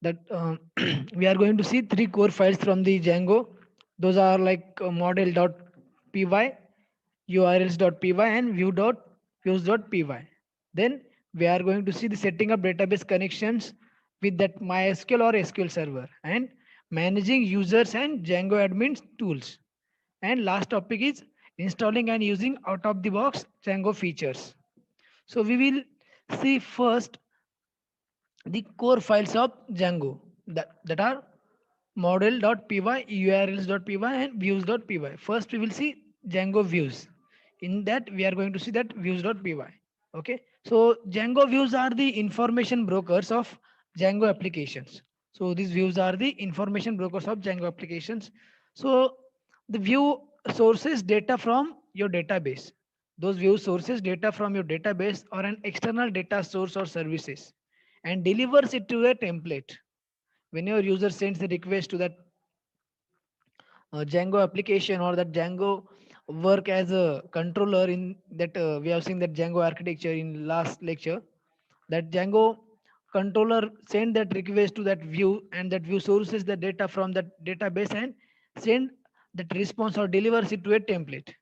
that we are going to see three core files from the Django. Those are like model.py, urls.py, and views.py. Then we are going to see the setting up database connections with that MySQL or SQL server, and managing users and Django admins tools. And last topic is installing and using out of the box Django features. So we will see first the core files of Django that are model.py, urls.py, and views.py. First, we will see Django views. In that, we are going to see that views.py. Okay, so Django views are the information brokers of Django applications. So these views are the information brokers of Django applications. So the view sources data from your database. Those view sources data from your database or an external data source or services and delivers it to a template. When your user sends a request to that Django application or that Django work as a controller in that we have seen that Django architecture in last lecture, that Django controller send that request to that view and that view sources the data from that database and send that response or delivers it to a template.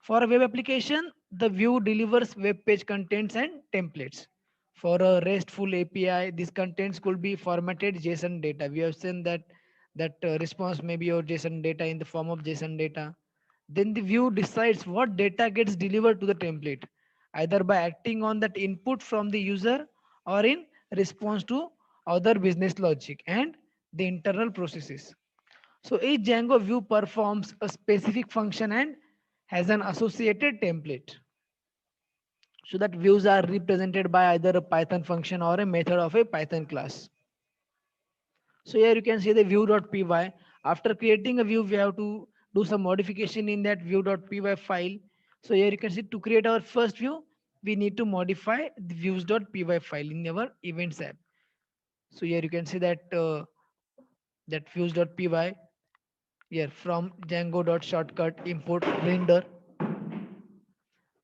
For a web application, the view delivers web page contents and templates. For a RESTful API, these contents could be formatted JSON data. We have seen that response may be your JSON data in the form of JSON data. Then the view decides what data gets delivered to the template, either by acting on that input from the user or in response to other business logic and the internal processes. So each Django view performs a specific function and has an associated template. So that views are represented by either a Python function or a method of a Python class. So here you can see the view.py. After creating a view, we have to do some modification in that view.py file. So here you can see to create our first view, we need to modify the views.py file in our events app. So here you can see that views.py here from Django.shortcut import render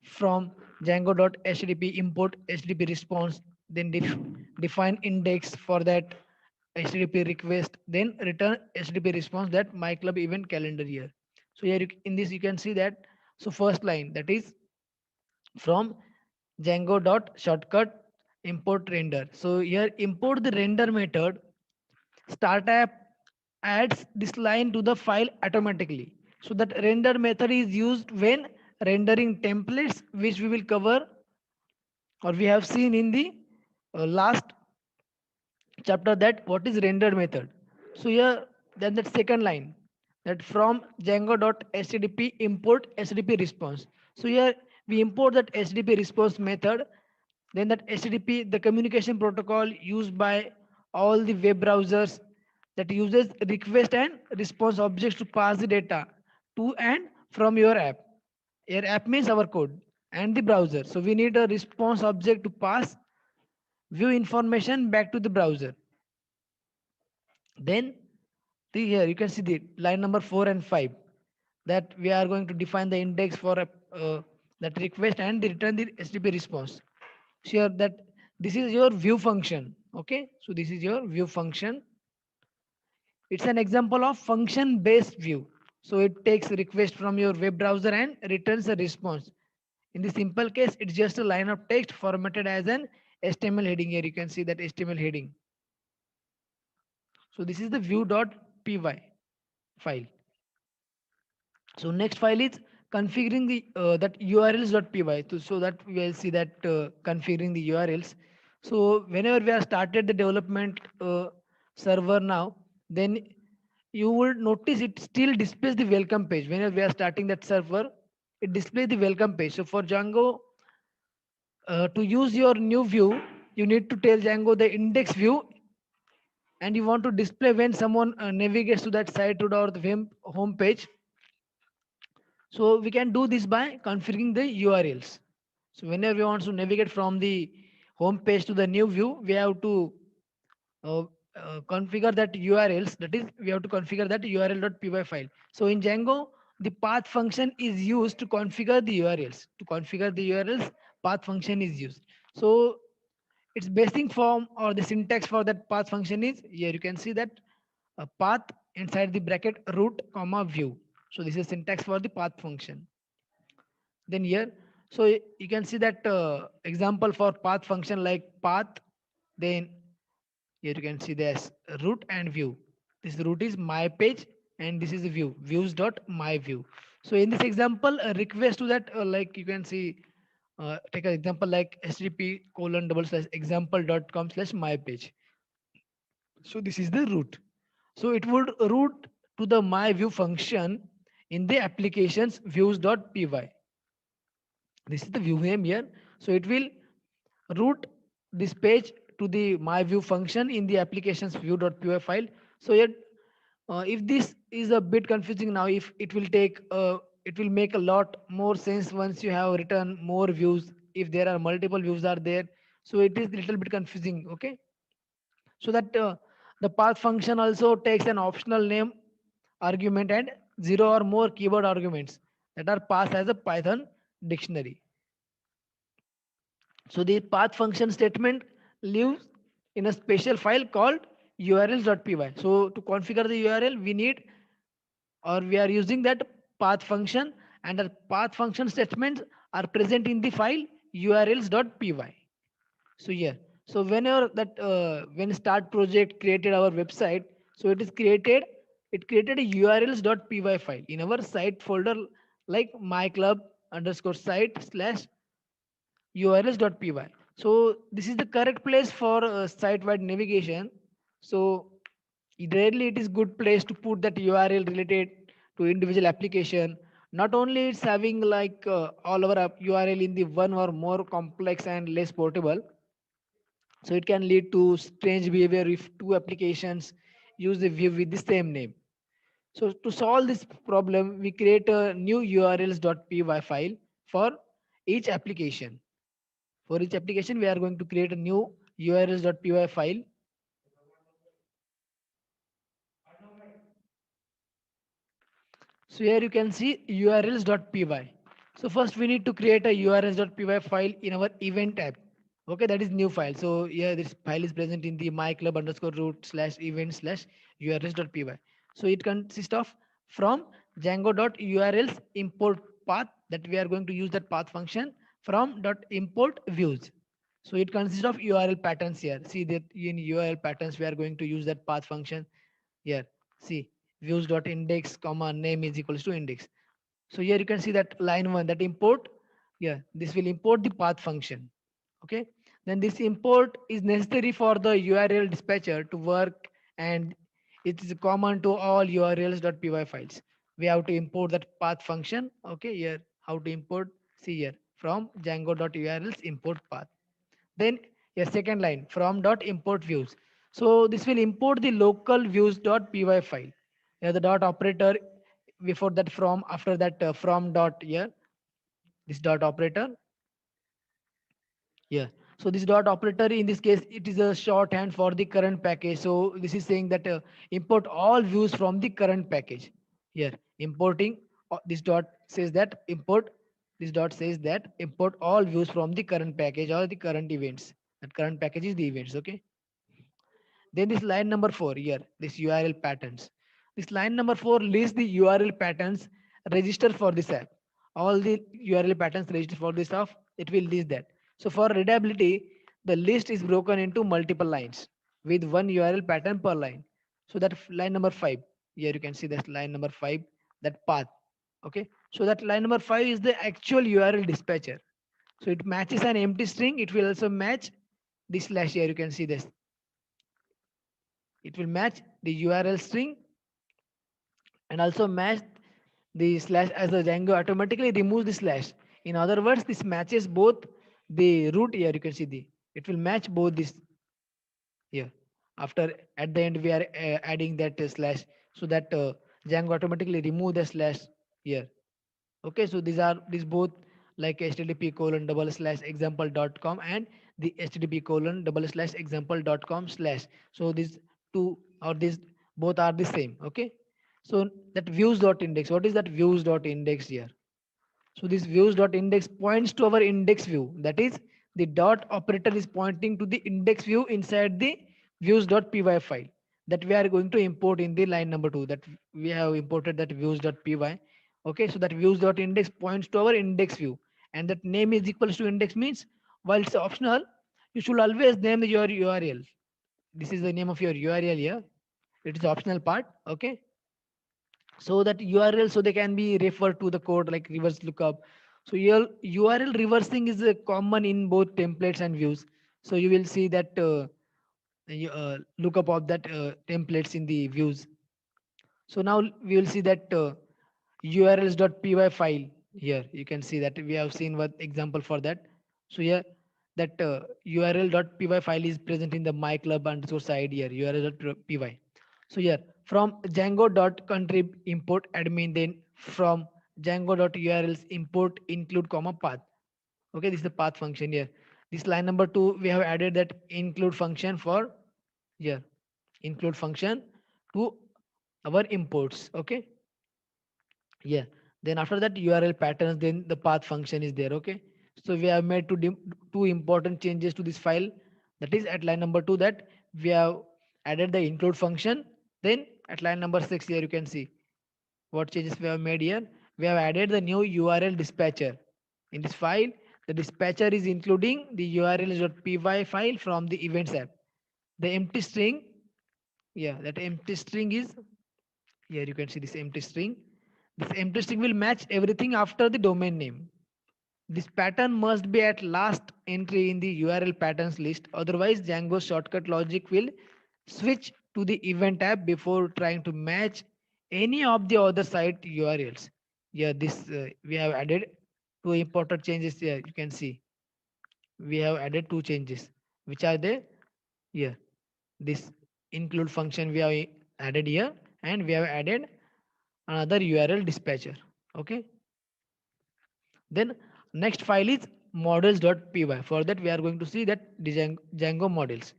from Django.http import HTTP response, then define index for that HTTP request, then return HTTP response that my club event calendar here. So here in this you can see that. So first line that is from Django.shortcut import render. So here import the render method. Startup adds this line to the file automatically. So that render method is used when rendering templates, which we will cover or we have seen in the last chapter that what is render method. So here then that second line that from Django.http import HTTP response. So here we import that HTTP response method. Then that HTTP, the communication protocol used by all the web browsers that uses request and response objects to pass the data to and from your app. Your app means our code and the browser. So we need a response object to pass view information back to the browser. Then here you can see the line number 4 and 5 that we are going to define the index for that request and return the HTTP response. Sure that this is your view function. Okay, so this is your view function. It's an example of function based view. So it takes a request from your web browser and returns a response. In the simple case, it's just a line of text formatted as an HTML heading. Here you can see that HTML heading. So this is the view.py file. So next file is configuring the that urls.py. So that we will see that configuring the URLs. So whenever we have started the development server now, then you will notice it still displays the welcome page. Whenever we are starting that server, it displays the welcome page. So for Django to use your new view, you need to tell Django the index view and you want to display when someone navigates to that site to the home page. So we can do this by configuring the URLs. So whenever we want to navigate from the home page to the new view, we have to uh, configure that URLs. That is, we have to configure that url.py file. So in Django, the path function is used to configure the URLs. To configure the URLs, path function is used. So its basic form or the syntax for that path function is here. You can see that a path inside the bracket root comma view. So this is syntax for the path function. Then here, so you can see that example for path function like path. Then here you can see this root and view. This root is my page and this is the view, views dot my view. So in this example, a request to that like you can see, take an example like http colon double slash example dot com slash my page. So this is the root. So it would route to the my view function in the applications views dot py. This is the view name here. So it will route this page to the my view function in the applications view.py file. So yet if this is a bit confusing now, if it will take it will make a lot more sense once you have written more views. If there are multiple views are there, so it is a little bit confusing. Okay, so that the path function also takes an optional name argument and zero or more keyboard arguments that are passed as a Python dictionary. So the path function statement lives in a special file called urls.py. So to configure the URL, we need or we are using that path function, and the path function statements are present in the file urls.py. So yeah, so whenever that when start project created our website, so it created a urls.py file in our site folder like my club underscore site slash urls.py. So this is the correct place for site-wide navigation. So rarely it is good place to put that URL related to individual application. Not only it's having like all our URL in the one or more complex and less portable. So it can lead to strange behavior if two applications use the view with the same name. So to solve this problem, we create a new urls.py file for each application. For each application, we are going to create a new urls.py file. So here you can see urls.py. So first we need to create a urls.py file in our event tab. Okay, that is new file. So here this file is present in the my club underscore root slash event slash urls.py. So it consists of from django.urls import path, that we are going to use that path function from dot import views. So it consists of URL patterns here. See that in URL patterns we are going to use that path function here. See views.index comma name is equals to index. So here you can see that line one, that import. Yeah, this will import the path function. Okay. Then this import is necessary for the URL dispatcher to work, and it is common to all urls.py files. We have to import that path function. Okay. Here, how to import? See here from django.urls import path. Then a second line from dot import views. So this will import the local views.py file. Here the dot operator before that from, after that from dot here, this dot operator. Yeah. So this dot operator in this case, it is a shorthand for the current package. So this is saying that import all views from the current package. Here importing this dot says that import, this dot says that import all views from the current package or the current events. That current package is the events. Okay. Then this line number 4 here, this URL patterns. This line number 4 lists the URL patterns registered for this app. All the URL patterns registered for this app, it will list that. So for readability, the list is broken into multiple lines with one URL pattern per line. So that line number 5, here you can see that line number 5, that path. Okay. So that line number 5 is the actual URL dispatcher. So it matches an empty string. It will also match this slash here. You can see this, it will match the URL string and also match the slash, as the Django automatically removes the slash. In other words, this matches both the root here. You can see it will match both this here. After at the end we are adding that slash, so that Django automatically remove the slash here. Okay, so these both like http colon double slash example dot com and the http colon double slash example dot com slash. So these two or these both are the same. Okay, so that views dot index, what is that views dot index here? So this views dot index points to our index view, that is the dot operator is pointing to the index view inside the views.py file that we are going to import in the line number 2, that we have imported that views.py. Okay, so that views.index points to our index view, and that name is equals to index means, while it's optional, you should always name your URL. This is the name of your URL here. It is optional part. Okay, so that URL, so they can be referred to the code like reverse lookup. So your URL reversing is common in both templates and views. So you will see that lookup of that templates in the views. So now we will see that urls.py file here. You can see that we have seen what example for that. So here that url.py file is present in the my club underscore side here, url.py. So here from django.contrib import admin, then from django.urls import include comma path. Okay, this is the path function here. This line number 2, we have added that include function for here, include function to our imports. Okay, yeah, then after that URL patterns, then the path function is there. Okay, so we have made two important changes to this file. That is at line number 2, that we have added the include function. Then at line number 6 here, you can see what changes we have made here. We have added the new URL dispatcher in this file. The dispatcher is including the urls.py file from the events app. The empty string, yeah, that empty string is here. You can see this empty string. This empty string will match everything after the domain name. This pattern must be at last entry in the URL patterns list. Otherwise, Django shortcut logic will switch to the event tab before trying to match any of the other site URLs. Yeah, this we have added two important changes here. You can see we have added two changes. Which are they? Yeah, this include function we have added here, and we have added another URL dispatcher. Okay, then next file is models.py. For that we are going to see that the Django models.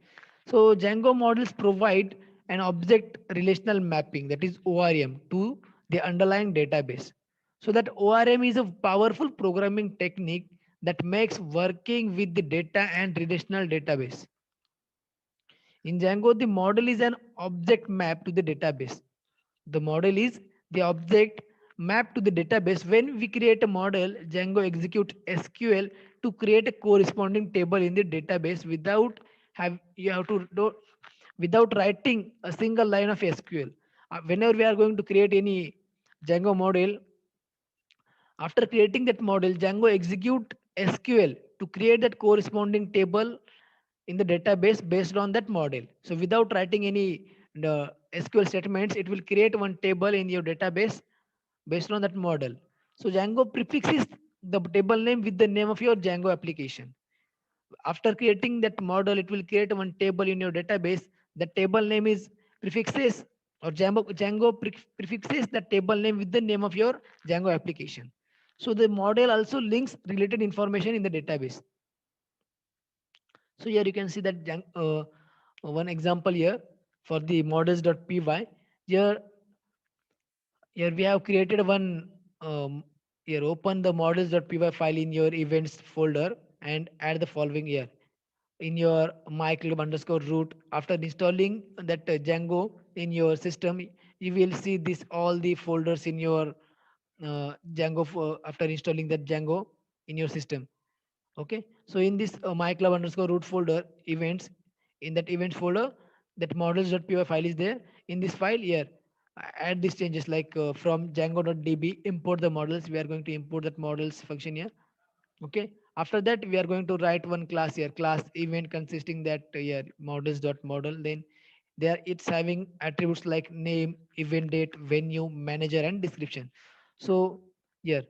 So Django models provide an object relational mapping, that is ORM, to the underlying database. So that ORM is a powerful programming technique that makes working with the data and relational database. In Django, the model is an object map to the database. The model is the object mapped to the database. When we create a model, Django executes SQL to create a corresponding table in the database without have you have to do without writing a single line of SQL. Whenever we are going to create any Django model, after creating that model, Django execute SQL to create that corresponding table in the database based on that model. So without writing any SQL statements, it will create one table in your database based on that model. So Django prefixes the table name with the name of your Django application. After creating that model, it will create one table in your database. The table name is prefixes, or Django prefixes the table name with the name of your Django application. So the model also links related information in the database. So here you can see that one example here for the models.py. Here, here we have created one here. Open the models.py file in your events folder and add the following here in your myclub underscore root. After installing that Django in your system, you will see this all the folders in your Django after installing that Django in your system. Okay, so in this my club underscore root folder events, in that events folder, that models.py file is there. In this file here, add these changes like from django.db import the models. We are going to import that models function here. Okay, after that we are going to write one class here, class event consisting that here models.model. Then there it's having attributes like name, event date, venue, manager, and description. So here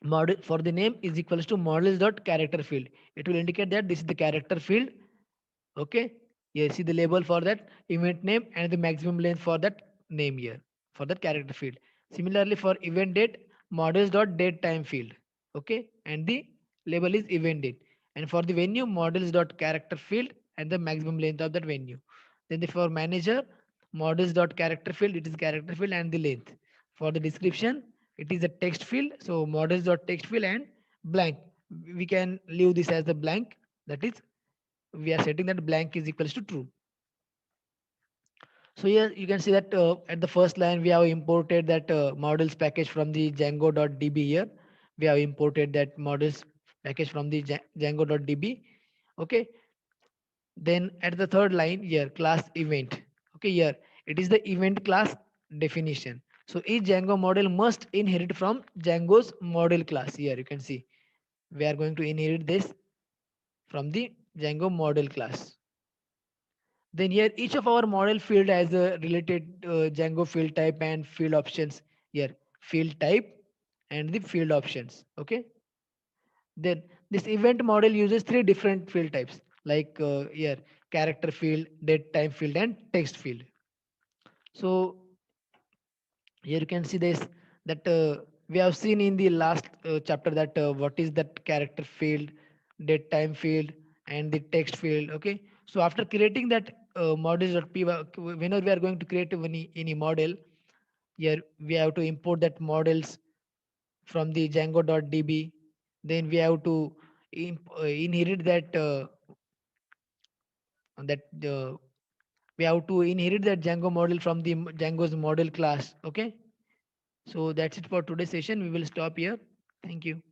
model for the name is equals to models dot character field. It will indicate that this is the character field. Okay, you see the label for that event name and the maximum length for that name here for that character field. Similarly for event date, models dot date time field. Okay, and the label is event date. And for the venue, models dot character field and the maximum length of that venue. Then the for manager, models dot character field, it is character field and the length. For the description, it is a text field, so models dot text field and blank. we can leave this as the blank. That is, we are setting that blank is equals to true. So here you can see that at the first line we have imported that models package from the Django.db here. We have imported that models package from the Django.db. Okay. Then at the third line here, class event. Okay, here it is the event class definition. So each Django model must inherit from Django's model class. Here you can see we are going to inherit this from the Django model class. Then here each of our model field has a related Django field type and field options. Here field type and the field options. Okay. Then this event model uses three different field types like here character field, date time field, and text field. So here you can see this that we have seen in the last chapter that what is that character field, date time field, and the text field. Okay. So after creating that models.py, whenever we are going to create any model, here we have to import that models from the Django.db. Then we have to inherit that we have to inherit that Django model from the Django's model class. Okay. So that's it for today's session. We will stop here. Thank you.